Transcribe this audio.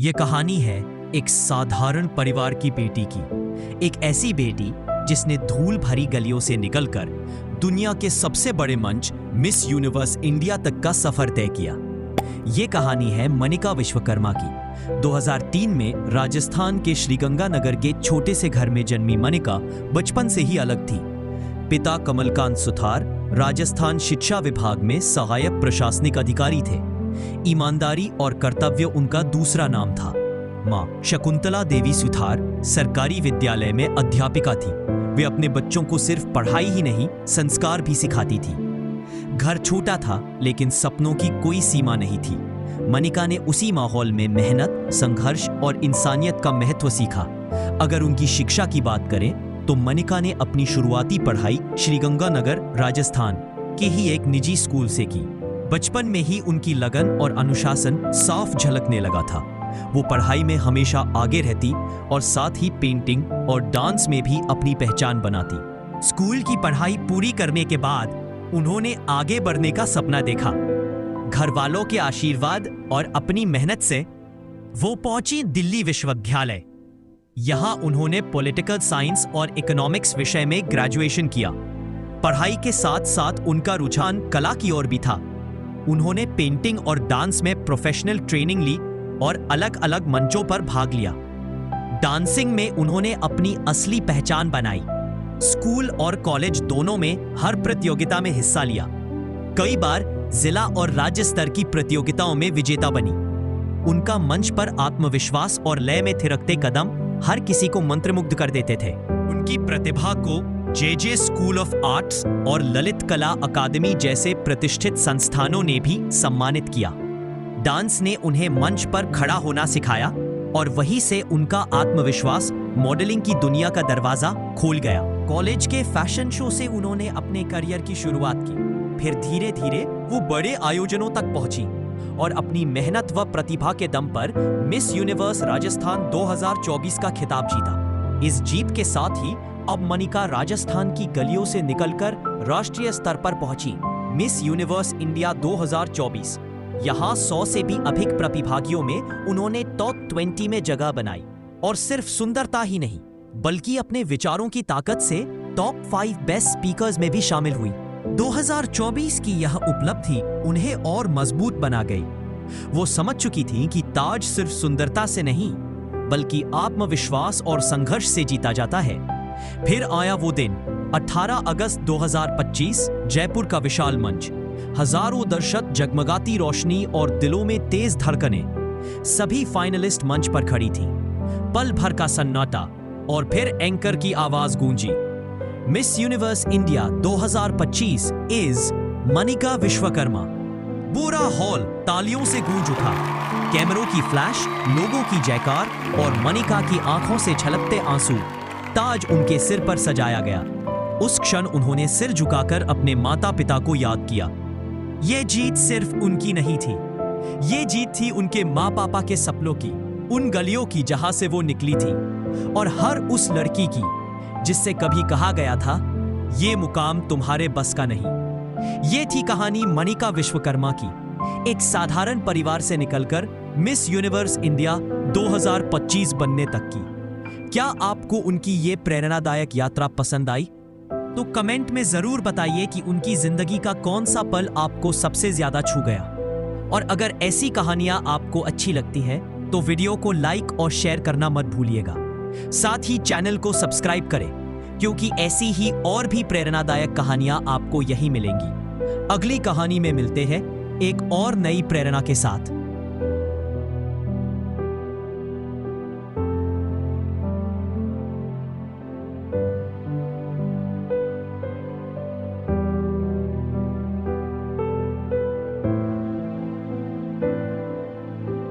ये कहानी है एक साधारण परिवार की बेटी की। एक ऐसी बेटी जिसने धूल भरी गलियों से निकलकर दुनिया के सबसे बड़े मंच मिस यूनिवर्स इंडिया तक का सफर तय किया। ये कहानी है मनिका विश्वकर्मा की। 2003 में राजस्थान के श्रीगंगानगर के छोटे से घर में जन्मी मनिका बचपन से ही अलग थी। पिता कमलकांत सुथार राजस्थान शिक्षा विभाग में सहायक प्रशासनिक अधिकारी थे। ईमानदारी और कर्तव्य उनका दूसरा नाम था। मां शकुंतला देवी सुथार सरकारी विद्यालय में अध्यापिका थी। वे अपने बच्चों को सिर्फ पढ़ाई ही नहीं, संस्कार भी सिखाती थी। घर छोटा था लेकिन सपनों की कोई सीमा नहीं थी। मनिका ने उसी माहौल में मेहनत, संघर्ष और इंसानियत का महत्व सीखा। अगर उनकी शिक्षा की बात करें तो मनिका ने अपनी शुरुआती पढ़ाई श्रीगंगानगर राजस्थान के ही एक निजी स्कूल से की। बचपन में ही उनकी लगन और अनुशासन साफ झलकने लगा था। वो पढ़ाई में हमेशा आगे रहती और साथ ही पेंटिंग और डांस में भी अपनी पहचान बनाती। स्कूल की पढ़ाई पूरी करने के बाद उन्होंने आगे बढ़ने का सपना देखा। घर वालों के आशीर्वाद और अपनी मेहनत से वो पहुंची दिल्ली विश्वविद्यालय। यहां उन्होंने पॉलिटिकल साइंस और इकोनॉमिक्स विषय में ग्रेजुएशन किया। पढ़ाई के साथ साथ उनका रुझान कला की ओर भी था। उन्होंने पेंटिंग और डांस में प्रोफेशनल ट्रेनिंग ली और अलग अलग मंचों पर भाग लिया। डांसिंग में उन्होंने अपनी असली पहचान बनाई। स्कूल और कॉलेज दोनों में हर प्रतियोगिता में हिस्सा लिया। कई बार जिला और राज्य स्तर की प्रतियोगिताओं में विजेता बनी। उनका मंच पर आत्मविश्वास और लय में थिरकते कदम हर किसी को मंत्रमुग्ध कर देते थे। उनकी प्रतिभा को जे स्कूल ऑफ आर्ट्स और ललित कला अकादमी जैसे प्रतिष्ठित संस्थानों ने भी सम्मानित किया। डांस ने उन्हें मंच पर खड़ा होना सिखाया और वहीं से उनका आत्मविश्वास मॉडलिंग की दुनिया का दरवाजा खोल गया। कॉलेज के फैशन शो से उन्होंने अपने करियर की शुरुआत की। फिर धीरे धीरे वो बड़े आयोजनों तक पहुंची और अपनी मेहनत व प्रतिभा के दम पर मिस यूनिवर्स राजस्थान 2024 का खिताब जीता। इस जीत के साथ ही अब मनिका राजस्थान की गलियों से निकलकर राष्ट्रीय स्तर पर पहुंची। मिस यूनिवर्स इंडिया 2024 यहां 100 से भी अधिक प्रतिभागियों में उन्होंने टॉप 20 में जगह बनाई। और सिर्फ सुंदरता ही नहीं बल्कि अपने विचारों की ताकत से टॉप 5 बेस्ट स्पीकर्स में भी शामिल हुई। 2024 की यह उपलब्धि उन्हें और मजबूत बना गई। वो समझ चुकी थी कि ताज सिर्फ सुंदरता से नहीं बल्कि आत्मविश्वास और संघर्ष से जीता जाता है। फिर आया वो दिन 18 अगस्त 2025, जयपुर का विशाल मंच। हजारों दर्शक, जगमगाती रोशनी और दिलों में तेज धड़कनें। सभी फाइनलिस्ट मंच पर खड़ी थीं। पल भर का सन्नाटा और फिर एंकर की आवाज गूंजी। Miss Universe India 2025 is Manika Vishwakarma. पूरा हॉल तालियों से गूंज उठा। कैमरों की फ्लैश, लोगों की जयकार और मनिका की आंखों से छलकते आंसू। ताज उनके सिर पर सजाया गया। उस क्षण उन्होंने सिर झुकाकर अपने माता पिता को याद किया। यह जीत सिर्फ उनकी नहीं थी, ये जीत थी उनके माँ पापा के सपनों की, उन गलियों की जहां से वो निकली थी और हर उस लड़की की जिससे कभी कहा गया था ये मुकाम तुम्हारे बस का नहीं। ये थी कहानी मनिका विश्वकर्मा की, एक साधारण परिवार से निकलकर मिस यूनिवर्स इंडिया 2025 बनने तक की। क्या आपको उनकी ये प्रेरणादायक यात्रा पसंद आई? तो कमेंट में जरूर बताइए कि उनकी जिंदगी का कौन सा पल आपको सबसे ज्यादा छू गया। और अगर ऐसी कहानियां आपको अच्छी लगती है तो वीडियो को लाइक और शेयर करना मत भूलिएगा। साथ ही चैनल को सब्सक्राइब करें क्योंकि ऐसी ही और भी प्रेरणादायक कहानियां आपको यहीं मिलेंगी। अगली कहानी में मिलते हैं एक और नई प्रेरणा के साथ।